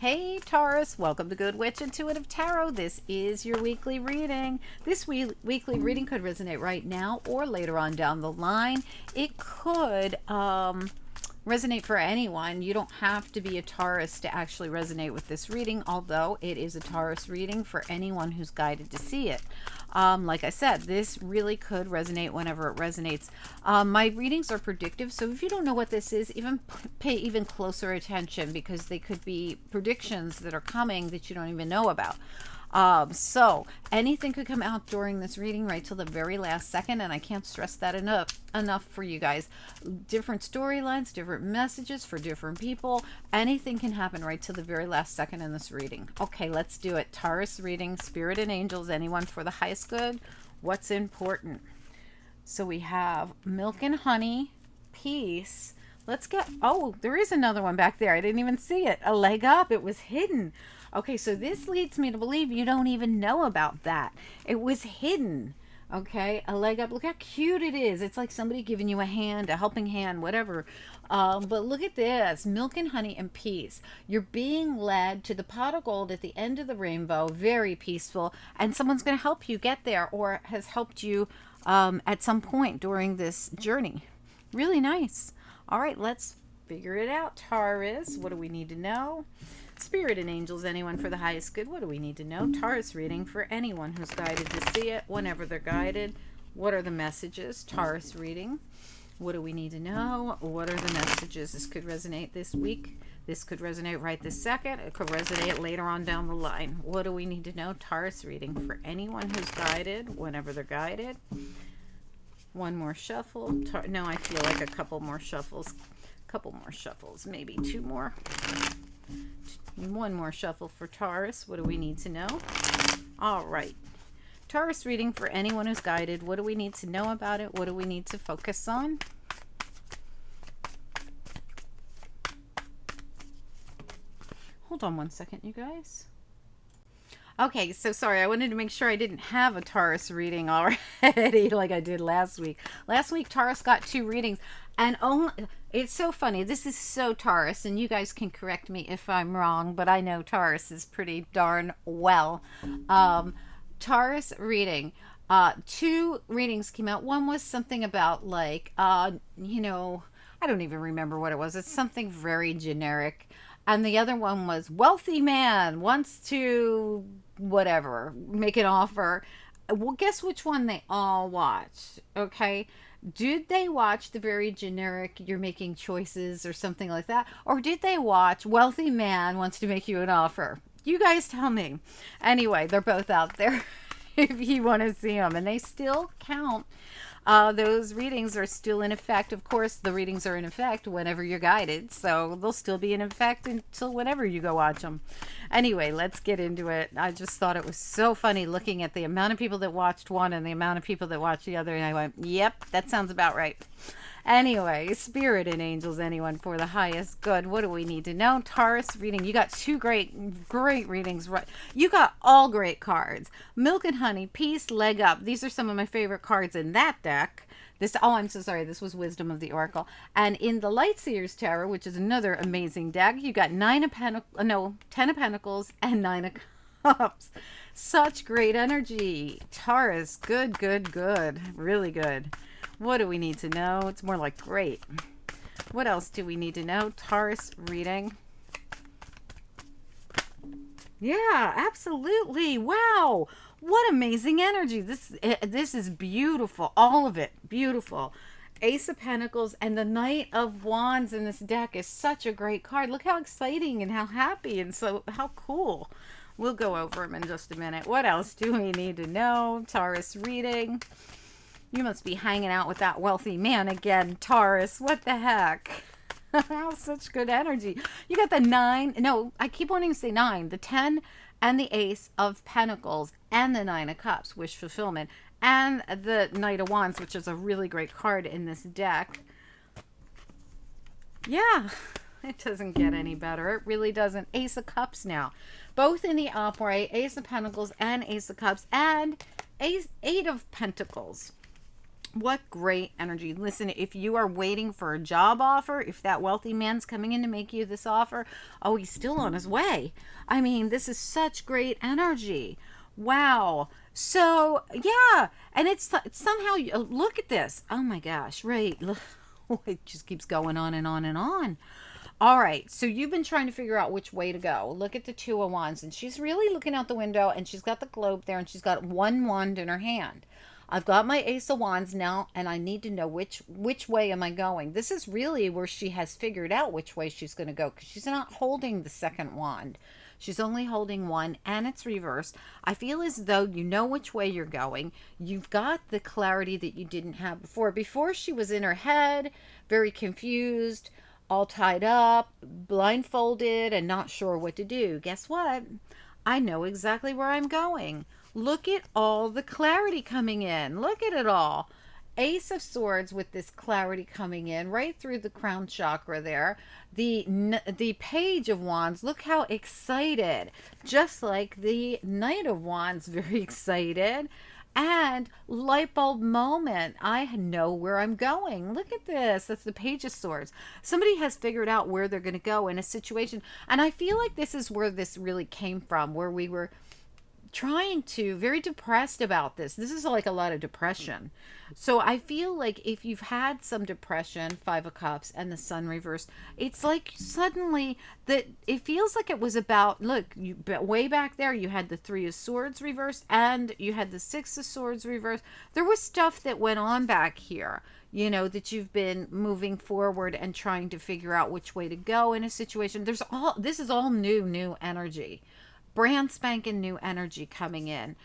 Hey Taurus, welcome to Good Witch Intuitive Tarot. This is your weekly reading. This weekly reading could resonate right now or later on down the line. It could resonate for anyone. You don't have to be a Taurus to actually resonate with this reading, although it is a Taurus reading for anyone who's guided to see it. Like I said, this really could resonate whenever it resonates. My readings are predictive, so if you don't know what this is, even pay even closer attention, because they could be predictions that are coming that you don't even know about. So anything could come out during this reading right till the very last second, and I can't stress that enough for you guys. Different storylines, different messages for different people. Anything can happen right till the very last second in this reading. Okay, let's do it. Taurus reading, Spirit and Angels, anyone for the highest good. What's important? So we have milk and honey, peace. Let's get, oh, there is another one back there. I didn't even see it. A leg up. It was hidden. Okay, so this leads me to believe you don't even know about that. It was hidden. Okay, a leg up. Look how cute it is. It's like somebody giving you a hand, a helping hand, whatever. But look at this. Milk and honey and peace. You're being led to the pot of gold at the end of the rainbow. Very peaceful. And someone's going to help you get there, or has helped you at some point during this journey. Really nice. All right, let's figure it out. Taurus, what do we need to know? Spirit and Angels, anyone for the highest good. What do we need to know? Taurus reading for anyone who's guided to see it, whenever they're guided. What are the messages? Taurus reading. What do we need to know? What are the messages? This could resonate this week. This could resonate right this second. It could resonate later on down the line. What do we need to know? Taurus reading for anyone who's guided, whenever they're guided. One more shuffle. No, I feel like a couple more shuffles. Couple more shuffles. Maybe two more. One more shuffle for Taurus. What do we need to know? All right. Taurus reading for anyone who's guided. What do we need to know about it? What do we need to focus on? Hold on one second, you guys. Okay, so sorry, I wanted to make sure I didn't have a Taurus reading already like I did last week. Last week, Taurus got 2 readings, and only, it's so funny. This is so Taurus, and you guys can correct me if I'm wrong, but I know Taurus is pretty darn well. Taurus reading. 2 readings came out. One was something about like, you know, I don't even remember what it was. It's something very generic. And the other one was wealthy man wants to whatever, make an offer. Well, guess which one they all watched, okay? Did they watch the very generic you're making choices or something like that? Or did they watch wealthy man wants to make you an offer? You guys tell me. Anyway, they're both out there if you want to see them. And they still count. Those readings are still in effect. Of course, the readings are in effect whenever you're guided, so they'll still be in effect until whenever you go watch them. Anyway, let's get into it. I just thought it was so funny looking at the amount of people that watched one and the amount of people that watched the other, and I went, yep, that sounds about right. Anyway, Spirit and Angels, anyone for the highest good. What do we need to know? Taurus reading. You got 2 great readings. Right, you got all great cards. Milk and honey, peace, leg up. These are some of my favorite cards in that deck. This, oh, I'm so sorry. This was Wisdom of the Oracle. And in the Lightseer's Tarot, which is another amazing deck, you got 10 of Pentacles and 9 of Cups. Such great energy. Taurus, good, good, good. Really good. What do we need to know? It's more like great. What else do we need to know? Taurus reading. Yeah, absolutely. Wow. What amazing energy. This is beautiful. All of it. Beautiful. Ace of Pentacles and the Knight of Wands in this deck is such a great card. Look how exciting and how happy and so how cool. We'll go over them in just a minute. What else do we need to know? Taurus reading. You must be hanging out with that wealthy man again, Taurus. What the heck? Such good energy. You got the 9. No, I keep wanting to say 9. The 10 and the Ace of Pentacles and the 9 of Cups, wish fulfillment. And the Knight of Wands, which is a really great card in this deck. Yeah, it doesn't get any better. It really doesn't. Ace of Cups now. Both in the upright, Ace of Pentacles and Ace of Cups, and 8 of Pentacles. What great energy. Listen, if you are waiting for a job offer, if that wealthy man's coming in to make you this offer, oh, he's still on his way. I mean, this is such great energy. Wow. So, yeah. And it's somehow, look at this. Oh my gosh. Right. It just keeps going on and on and on. All right, so you've been trying to figure out which way to go. Look at the Two of Wands, and she's really looking out the window, and she's got the globe there, and she's got one wand in her hand. I've got my Ace of Wands now, and I need to know which way am I going. This is really where she has figured out which way she's going to go, because she's not holding the second wand. She's only holding one, and it's reversed. I feel as though you know which way you're going. You've got the clarity that you didn't have before. Before, she was in her head, very confused, all tied up, blindfolded, and not sure what to do. Guess what? I know exactly where I'm going. Look at all the clarity coming in. Look at it all. Ace of Swords with this clarity coming in right through the crown chakra there. The Page of Wands, look how excited. Just like the Knight of Wands, very excited. And light bulb moment. I know where I'm going. Look at this. That's the Page of Swords. Somebody has figured out where they're going to go in a situation. And I feel like this is where this really came from, where we were trying to, very depressed about this. This is like a lot of depression. So I feel like if you've had some depression, Five of Cups and the Sun reversed, it's like suddenly that it feels like it was about, look, you way back there you had the Three of Swords reversed and you had the Six of Swords reversed. There was stuff that went on back here, you know, that you've been moving forward and trying to figure out which way to go in a situation. This is all new energy, brand spanking new energy coming in,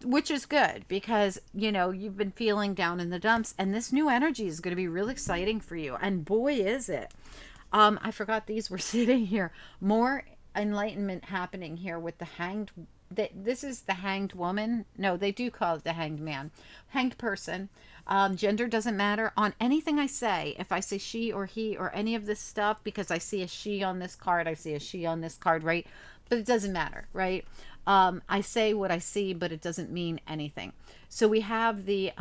which is good because, you know, you've been feeling down in the dumps, and this new energy is going to be real exciting for you. And boy, is it. I forgot these were sitting here. More enlightenment happening here with the hanged. This is the hanged woman. No, they do call it the hanged man. Hanged person. Gender doesn't matter on anything I say. If I say she or he or any of this stuff, because I see a she on this card, I see a she on this card, right? But it doesn't matter, right? I say what I see, but it doesn't mean anything. So we have the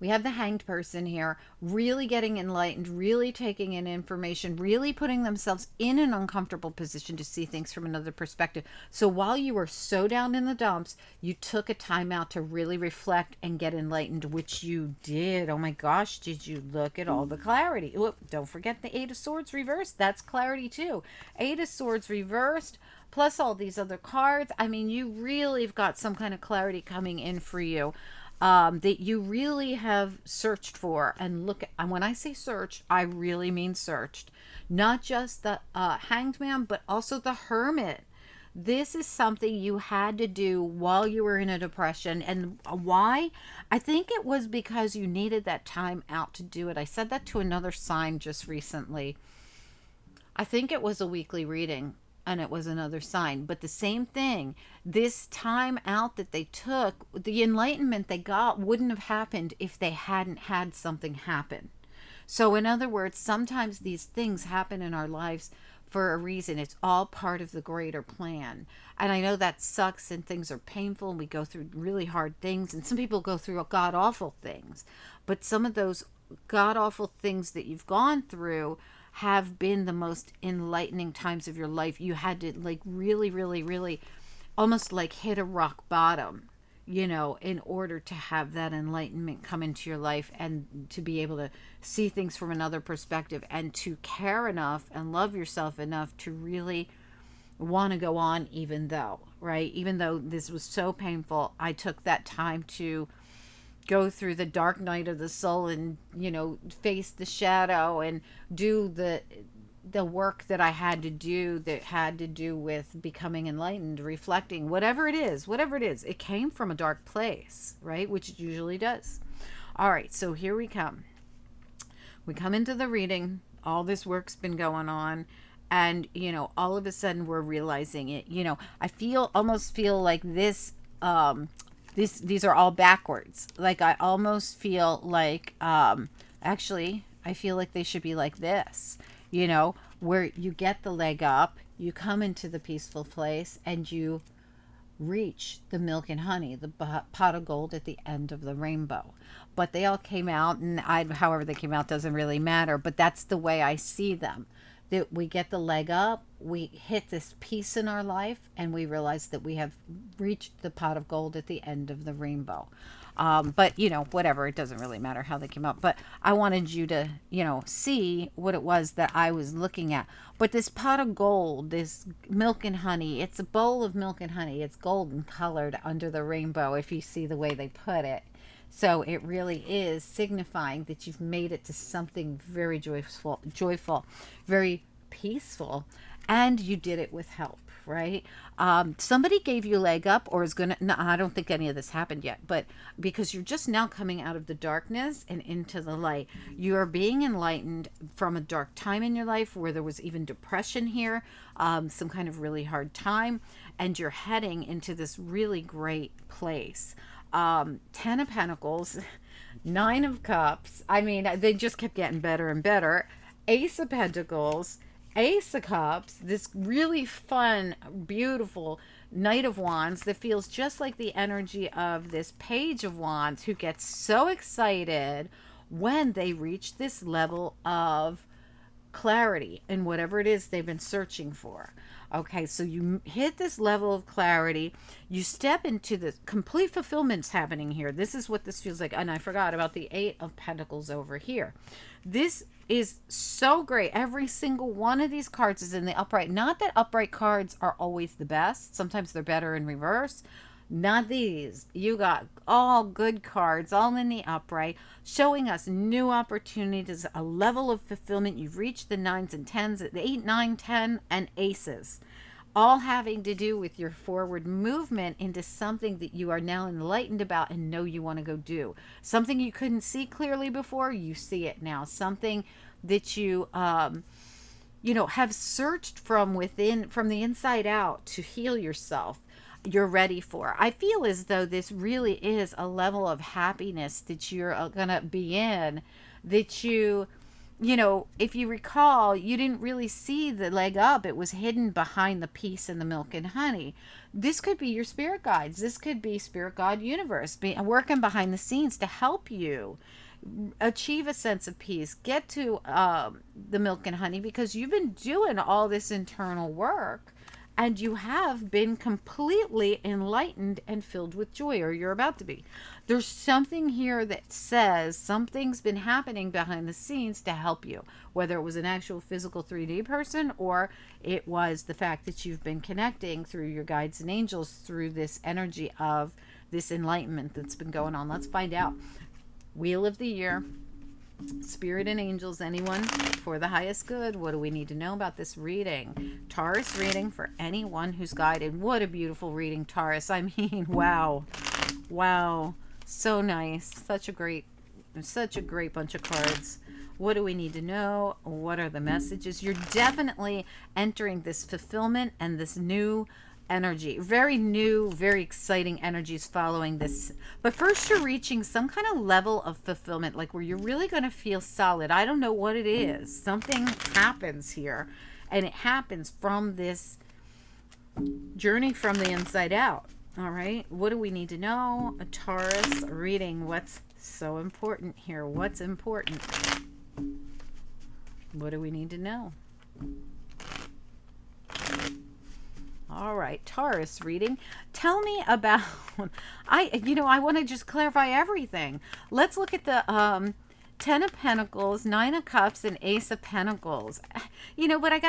hanged person here, really getting enlightened, really taking in information, really putting themselves in an uncomfortable position to see things from another perspective. So while you were so down in the dumps, you took a time out to really reflect and get enlightened, which you did. Oh my gosh, did you look at all the clarity? Oop, don't forget the Eight of Swords reversed. That's clarity too. Eight of Swords reversed, plus all these other cards. I mean, you really have got some kind of clarity coming in for you. That you really have searched for. And look, and when I say searched, I really mean searched. Not just the hanged man, but also the hermit. This is something you had to do while you were in a depression. And why? I think it was because you needed that time out to do it. I said that to another sign just recently. I think it was a weekly reading, and it was another sign, but the same thing. This time out that they took, the enlightenment they got wouldn't have happened if they hadn't had something happen. So in other words, sometimes these things happen in our lives for a reason. It's all part of the greater plan. And I know that sucks and things are painful and we go through really hard things, and some people go through god awful things, but some of those god awful things that you've gone through have been the most enlightening times of your life. You had to like really almost like hit a rock bottom, you know, in order to have that enlightenment come into your life and to be able to see things from another perspective and to care enough and love yourself enough to really want to go on, even though, right? Even though this was so painful, I took that time to go through the dark night of the soul and, you know, face the shadow and do the work that I had to do, that had to do with becoming enlightened, reflecting, whatever it is, it came from a dark place, right? Which it usually does. All right, so here we come into the reading. All this work's been going on, and, you know, all of a sudden we're realizing it. You know, I almost feel like this these are all backwards. Like I almost feel like actually I feel like they should be like this, you know, where you get the leg up, you come into the peaceful place, and you reach the milk and honey, the pot of gold at the end of the rainbow. But they all came out, and however they came out doesn't really matter. But that's the way I see them. That we get the leg up, we hit this piece in our life, and we realize that we have reached the pot of gold at the end of the rainbow. But whatever, it doesn't really matter how they came out. But I wanted you to, see what it was that I was looking at. But this pot of gold, this milk and honey, it's a bowl of milk and honey. It's golden colored under the rainbow, if you see the way they put it. So it really is signifying that you've made it to something very joyful, very peaceful, and you did it with help, right? Somebody gave you a leg up, or is gonna. No, I don't think any of this happened yet, but because you're just now coming out of the darkness and into the light, you are being enlightened from a dark time in your life where there was even depression here, some kind of really hard time, and you're heading into this really great place. 10 of Pentacles, 9 of Cups. I mean, they just kept getting better and better. Ace of Pentacles, Ace of Cups, this really fun, beautiful Knight of Wands that feels just like the energy of this Page of Wands, who gets so excited when they reach this level of clarity in whatever it is they've been searching for. Okay, so you hit this level of clarity, you step into the complete fulfillment's happening here. This is what this feels like. And I forgot about the 8 of Pentacles over here. This is so great. Every single one of these cards is in the upright. Not that upright cards are always the best. Sometimes they're better in reverse. Not these. You got all good cards, all in the upright, showing us new opportunities, a level of fulfillment. You've reached the 9s and 10s, the 8, 9, 10, and aces, all having to do with your forward movement into something that you are now enlightened about and know you want to go do. Something you couldn't see clearly before, you see it now. Something that you have searched from within, from the inside out, to heal yourself. You're ready for. I feel as though this really is a level of happiness that you're gonna be in, that if you recall, you didn't really see the leg up. It was hidden behind the peace and the milk and honey. This could be your spirit guides. This could be spirit guide universe working behind the scenes to help you achieve a sense of peace, get to the milk and honey, because you've been doing all this internal work. And you have been completely enlightened and filled with joy, or you're about to be. There's something here that says something's been happening behind the scenes to help you, whether it was an actual physical 3D person, or it was the fact that you've been connecting through your guides and angels through this energy of this enlightenment that's been going on. Let's find out. Wheel of the Year. Spirit and angels, anyone for the highest good. What do we need to know about this reading? Taurus reading for anyone who's guided. What a beautiful reading, Taurus. I mean, wow. So nice. Such a great bunch of cards. What do we need to know? What are the messages? You're definitely entering this fulfillment and this new energy, very new, very exciting energies following this. But first, you're reaching some kind of level of fulfillment, like where you're really going to feel solid. I don't know what it is. Something happens here, and it happens from this journey from the inside out. All right, what do we need to know? A Taurus reading. What's so important here? What's important? What do we need to know? All right, Taurus reading. Tell me about, I want to just clarify everything. Let's look at the 10 of Pentacles, 9 of Cups, and Ace of Pentacles. But I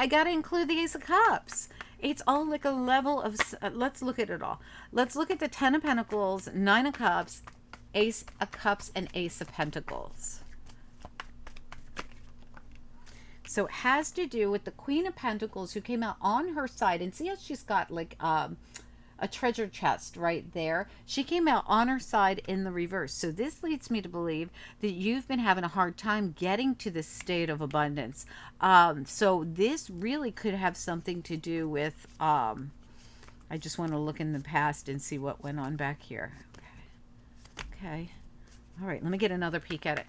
gotta include the Ace of Cups. It's all like a level of, let's look at it all. Let's look at the 10 of Pentacles, 9 of Cups, Ace of Cups, and Ace of Pentacles. So it has to do with the Queen of Pentacles, who came out on her side. And see how she's got like a treasure chest right there? She came out on her side in the reverse. So this leads me to believe that you've been having a hard time getting to this state of abundance. So this really could have something to do with, I just want to look in the past and see what went on back here. Okay. All right, let me get another peek at it.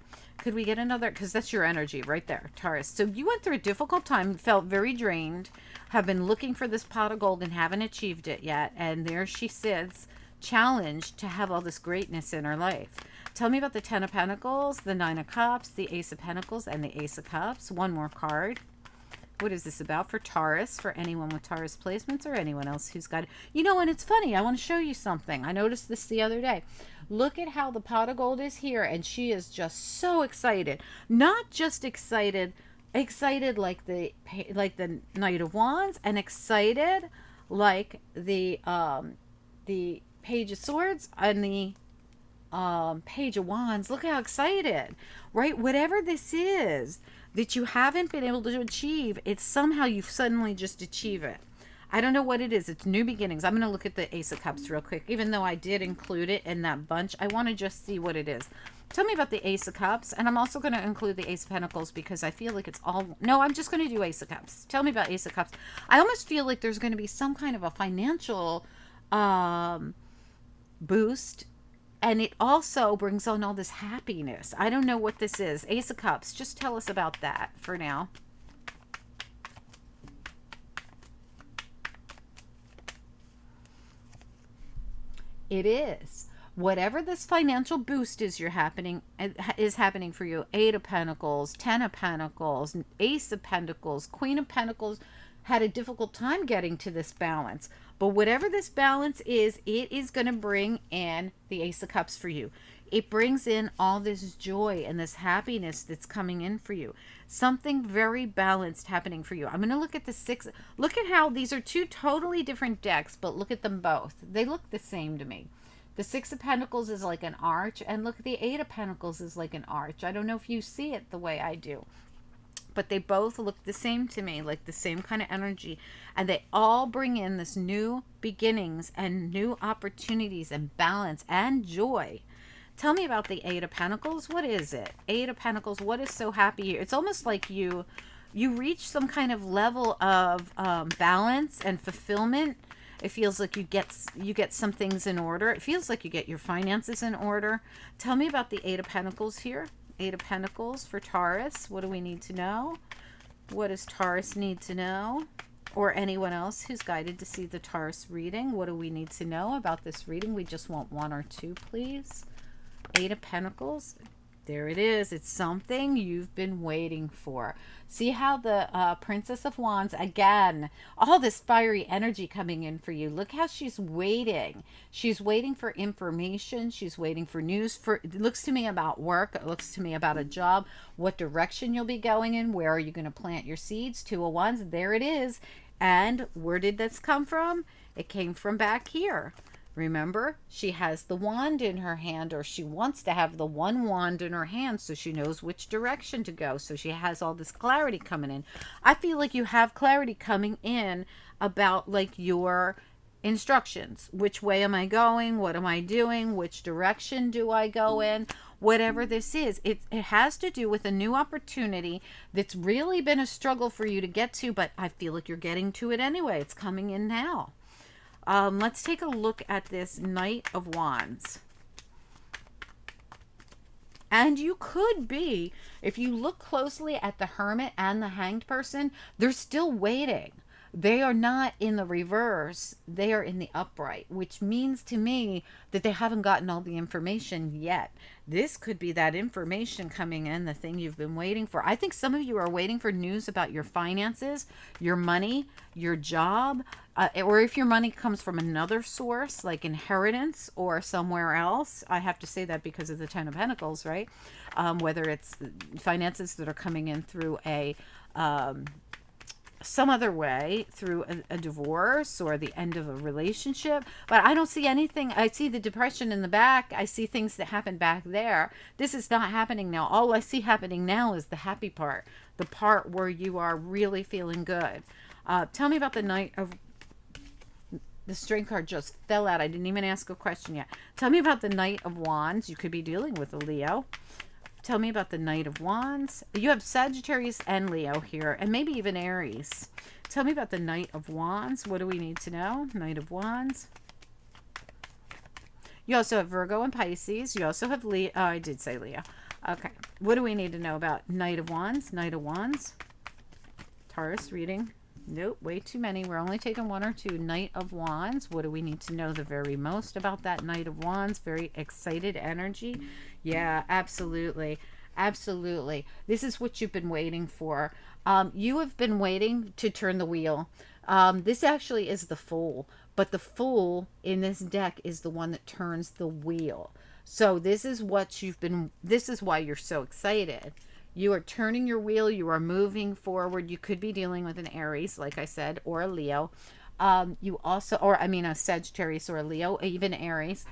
Could we get another? Because that's your energy right there, Taurus. So you went through a difficult time, felt very drained, have been looking for this pot of gold and haven't achieved it yet. And there she sits, challenged to have all this greatness in her life. Tell me about the Ten of Pentacles, the Nine of Cups, the Ace of Pentacles, and the Ace of Cups. One more card. What is this about for Taurus, for anyone with Taurus placements or anyone else who's got it? You know, and it's funny. I want to show you something. I noticed this the other day. Look at how the pot of gold is here, and she is just so excited. Not just excited like the Knight of Wands, and excited like the Page of Swords and the Page of Wands. Look how excited, right? Whatever this is that you haven't been able to achieve, it's somehow you suddenly just achieve it. I don't know what it is. It's new beginnings. I'm going to look at the Ace of Cups real quick. Even though I did include it in that bunch, I want to just see what it is. Tell me about the Ace of Cups. And I'm also going to include the Ace of Pentacles because I feel like it's all... No, I'm just going to do Ace of Cups. Tell me about Ace of Cups. I almost feel like there's going to be some kind of a financial boost. And it also brings on all this happiness. I don't know what this is. Ace of Cups. Just tell us about that for now. It is. Whatever this financial boost is happening for you. Eight of Pentacles, Ten of Pentacles, Ace of Pentacles, Queen of Pentacles had a difficult time getting to this balance. But whatever this balance is, it is going to bring in the Ace of Cups for you. It brings in all this joy and this happiness that's coming in for you. Something very balanced happening for you. I'm going to look at the six. Look at how these are two totally different decks, but look at them both. They look the same to me. The Six of Pentacles is like an arch, and look, the Eight of Pentacles is like an arch. I don't know if you see it the way I do, but they both look the same to me, like the same kind of energy. And they all bring in this new beginnings and new opportunities and balance and joy. Tell me about the Eight of Pentacles. What is it? Eight of Pentacles, what is so happy here? It's almost like you reach some kind of level of balance and fulfillment. It feels like you get some things in order. It feels like you get your finances in order. Tell me about the Eight of Pentacles here. Eight of Pentacles for Taurus. What do we need to know? What does Taurus need to know? Or anyone else who's guided to see the Taurus reading. What do we need to know about this reading? We just want one or two, please. Eight of Pentacles. There it is. It's something you've been waiting for. See how the Princess of Wands, again, all this fiery energy coming in for you. Look how she's waiting. She's waiting for information. She's waiting for news. It looks to me about work. It looks to me about a job. What direction you'll be going in. Where are you going to plant your seeds? Two of Wands. There it is. And where did this come from? It came from back here. Remember, she has the wand in her hand, or she wants to have the one wand in her hand so she knows which direction to go. So she has all this clarity coming in. I feel like you have clarity coming in about like your instructions. Which way am I going? What am I doing? Which direction do I go in? Whatever this is, it has to do with a new opportunity that's really been a struggle for you to get to, but I feel like you're getting to it anyway. It's coming in now. Let's take a look at this Knight of Wands. And you could be, if you look closely at the Hermit and the Hanged person, they're still waiting. They are not in the reverse. They are in the upright, which means to me that they haven't gotten all the information yet. This could be that information coming in, the thing you've been waiting for. I think some of you are waiting for news about your finances, your money, your job, or if your money comes from another source like inheritance or somewhere else. I have to say that because of the Ten of Pentacles, right? Whether it's finances that are coming in through a some other way, through a divorce or the end of a relationship. But I don't see anything. I see the depression in the back. I see things that happened back there. This is not happening now. All I see happening now is the happy part, the part where you are really feeling good. Tell me about the Knight of... The Strength card just fell out. I didn't even ask a question yet. Tell me about the Knight of Wands. You could be dealing with a Leo. Tell me about the Knight of Wands. You have Sagittarius and Leo here, and maybe even Aries. Tell me about the Knight of Wands. What do we need to know? Knight of Wands. You also have Virgo and Pisces. You also have Leo. Oh, I did say Leo. Okay. What do we need to know about Knight of Wands? Knight of Wands. Taurus reading. Nope, way too many. We're only taking one or two. Knight of Wands. What do we need to know the very most about that Knight of Wands? Very excited energy. Yeah, absolutely. Absolutely. This is what you've been waiting for. You have been waiting to turn the wheel. This actually is the Fool, but the Fool in this deck is the one that turns the wheel. So this is what you've been, this is why you're so excited. You are turning your wheel. You are moving forward. You could be dealing with an Aries, like I said, or a Leo. You also, or I mean, a Sagittarius or a Leo, even Aries.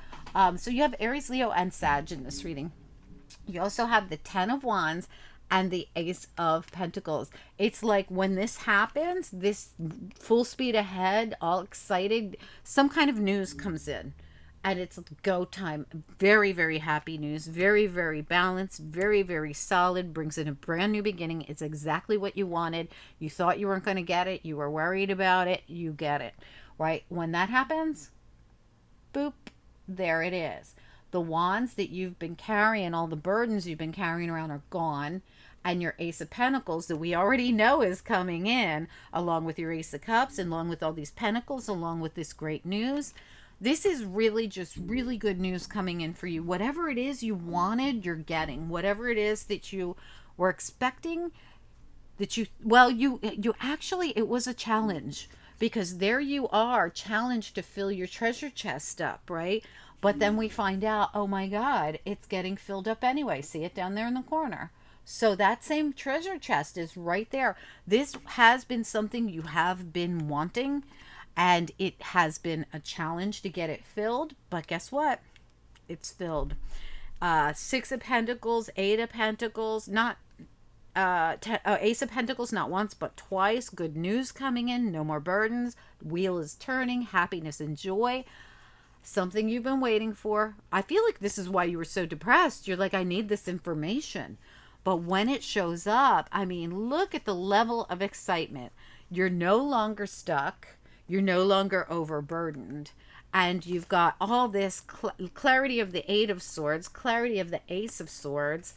So you have Aries, Leo, and Sag in this reading. You also have the Ten of Wands and the Ace of Pentacles. It's like when this happens, this full speed ahead, all excited, some kind of news comes in. And it's go time. Very, very happy news. Very, very balanced. Very, very solid. Brings in a brand new beginning. It's exactly what you wanted. You thought you weren't going to get it. You were worried about it. You get it. Right? When that happens, boop, there it is. The wands that you've been carrying, all the burdens you've been carrying around are gone. And your Ace of Pentacles that we already know is coming in, along with your Ace of Cups, and along with all these Pentacles, along with this great news. This is really just really good news coming in for you. Whatever it is you wanted, you're getting. Whatever it is that you were expecting, that you actually, it was a challenge, because there you are, challenged to fill your treasure chest up, right? But then we find out, oh my God, it's getting filled up anyway. See it down there in the corner. So that same treasure chest is right there. This has been something you have been wanting, and it has been a challenge to get it filled. But guess what? It's filled. Six of Pentacles, Eight of Pentacles, not Ace of Pentacles, not once but twice. Good news coming in. No more burdens. Wheel is turning. Happiness and joy. Something you've been waiting for. I feel like this is why you were so depressed. You're like, I need this information. But when it shows up, I mean, look at the level of excitement. You're no longer stuck. You're no longer overburdened. And you've got all this clarity of the Eight of Swords, clarity of the Ace of Swords,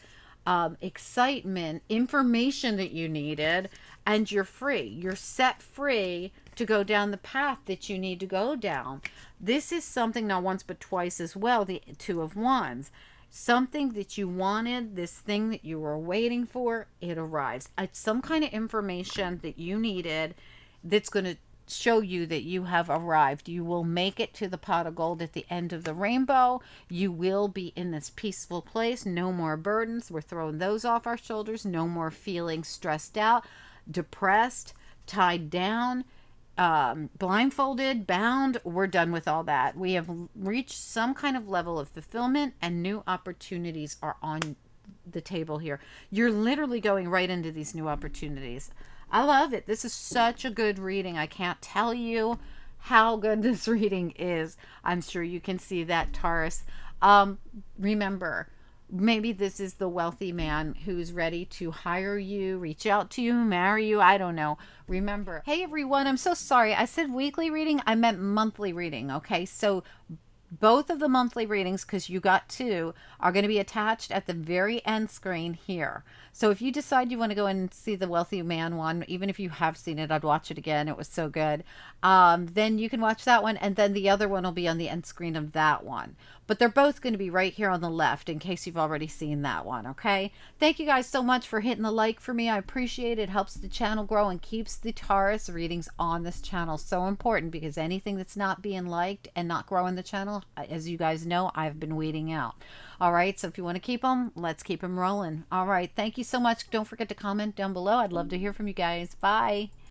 excitement, information that you needed, and you're free. You're set free to go down the path that you need to go down. This is something not once but twice as well, the Two of Wands. Something that you wanted, this thing that you were waiting for, it arrives. It's some kind of information that you needed that's going to show you that you have arrived. You will make it to the pot of gold at the end of the rainbow. You will be in this peaceful place. No more burdens. We're throwing those off our shoulders. No more feeling stressed out, depressed, tied down, blindfolded, bound. We're done with all that. We have reached some kind of level of fulfillment, and new opportunities are on the table here. You're literally going right into these new opportunities. I love it. This is such a good reading. I can't tell you how good this reading is. I'm sure you can see that, Taurus. Remember, maybe this is the wealthy man who's ready to hire you, reach out to you, marry you. I don't know. Remember, hey everyone, I'm so sorry. I said weekly reading. I meant monthly reading. Okay. So both of the monthly readings, because you got two, are going to be attached at the very end screen here. So if you decide you want to go and see the Wealthy Man one, even if you have seen it, I'd watch it again. It was so good. Then you can watch that one, and then the other one will be on the end screen of that one. But they're both going to be right here on the left in case you've already seen that one, okay? Thank you guys so much for hitting the like for me. I appreciate it. It helps the channel grow and keeps the Taurus readings on this channel so important, because anything that's not being liked and not growing the channel, as you guys know, I've been weeding out. All right, so if you want to keep them, let's keep them rolling. All right, thank you so much. Don't forget to comment down below. I'd love to hear from you guys. Bye.